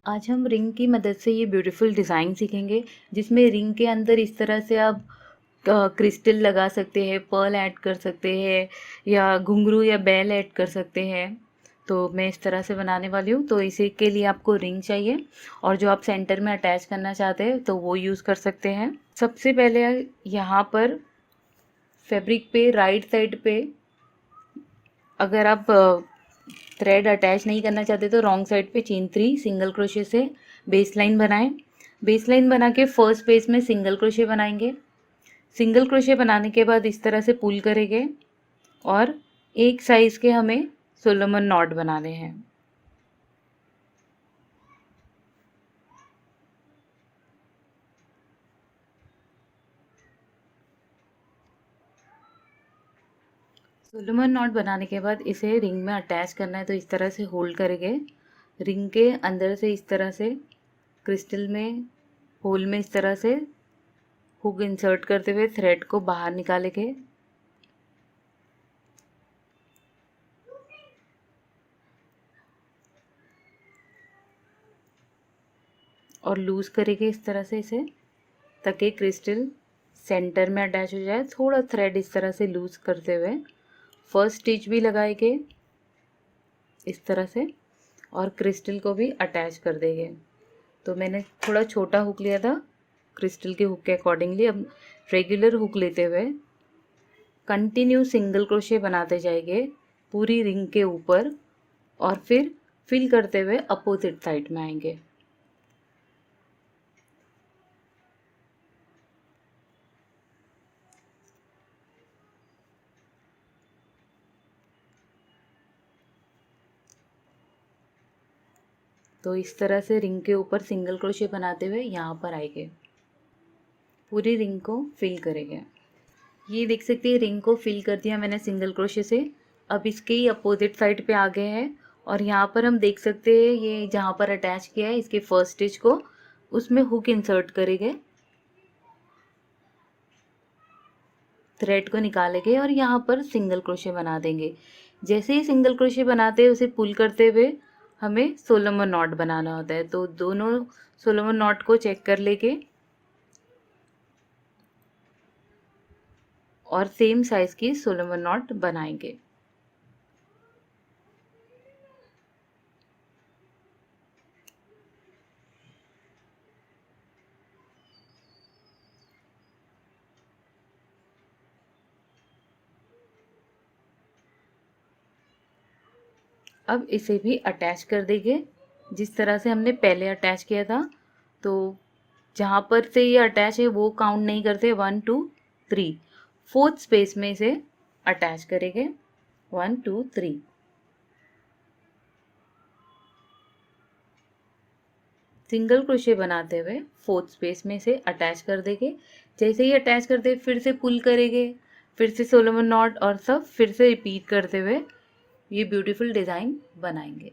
आज हम रिंग की मदद से ये ब्यूटीफुल डिज़ाइन सीखेंगे, जिसमें रिंग के अंदर इस तरह से आप क्रिस्टल लगा सकते हैं, पर्ल ऐड कर सकते हैं या घुंघरू या बेल ऐड कर सकते हैं। तो मैं इस तरह से बनाने वाली हूँ। तो इसी के लिए आपको रिंग चाहिए और जो आप सेंटर में अटैच करना चाहते हैं तो वो यूज़ कर सकते हैं। सबसे पहले यहाँ पर फैब्रिक पे राइट साइड पे अगर आप थ्रेड अटैच नहीं करना चाहते तो रॉन्ग साइड पे चेन 3 सिंगल क्रोशे से बेस लाइन बनाएं। बेस लाइन बना के फर्स्ट पेज में सिंगल क्रोशे बनाएंगे। सिंगल क्रोशे बनाने के बाद इस तरह से पुल करेंगे और एक साइज़ के हमें सोलोमन नॉट बनाने हैं। सोलोमन नॉट बनाने के बाद इसे रिंग में अटैच करना है, तो इस तरह से होल्ड करेंगे। रिंग के अंदर से इस तरह से क्रिस्टल में होल में इस तरह से हुक इंसर्ट करते हुए थ्रेड को बाहर निकालेंगे और लूज़ करेंगे इस तरह से इसे, ताकि क्रिस्टल सेंटर में अटैच हो जाए। थोड़ा थ्रेड इस तरह से लूज़ करते हुए फर्स्ट स्टिच भी लगाएंगे इस तरह से और क्रिस्टल को भी अटैच कर देंगे। तो मैंने थोड़ा छोटा हुक लिया था क्रिस्टल के हुक के अकॉर्डिंगली। अब रेगुलर हुक लेते हुए कंटिन्यू सिंगल क्रोशे बनाते जाएंगे पूरी रिंग के ऊपर और फिर फिल करते हुए अपोजिट साइड में आएंगे। तो इस तरह से रिंग के ऊपर सिंगल क्रोशे बनाते हुए यहाँ पर आएंगे, पूरी रिंग को फिल करेंगे। ये देख सकते हैं रिंग को फिल कर दिया मैंने सिंगल क्रोशे से। अब इसके ही अपोजिट साइड पे आ गए हैं और यहाँ पर हम देख सकते हैं ये जहाँ पर अटैच किया है इसके फर्स्ट स्टिच को उसमें हुक इंसर्ट करेंगे, थ्रेड को निकालेंगे और यहाँ पर सिंगल क्रोशे बना देंगे। जैसे ही सिंगल क्रोशे बनाते हैं उसे पुल करते हुए हमें सोलोमन नॉट बनाना होता है। तो दोनों सोलोमन नॉट को चेक कर लेंगे और सेम साइज की सोलोमन नॉट बनाएंगे। अब इसे भी अटैच कर देंगे जिस तरह से हमने पहले अटैच किया था। तो जहाँ पर से ये अटैच है वो काउंट नहीं करते, 1 2 3 फोर्थ स्पेस में इसे अटैच करेंगे। 1 2 3 सिंगल क्रोशे बनाते हुए फोर्थ स्पेस में इसे अटैच कर देंगे। जैसे ही अटैच करते फिर से पुल करेंगे, फिर से सोलोमन नॉट और सब फिर से रिपीट करते हुए ये ब्यूटीफुल डिज़ाइन बनाएंगे।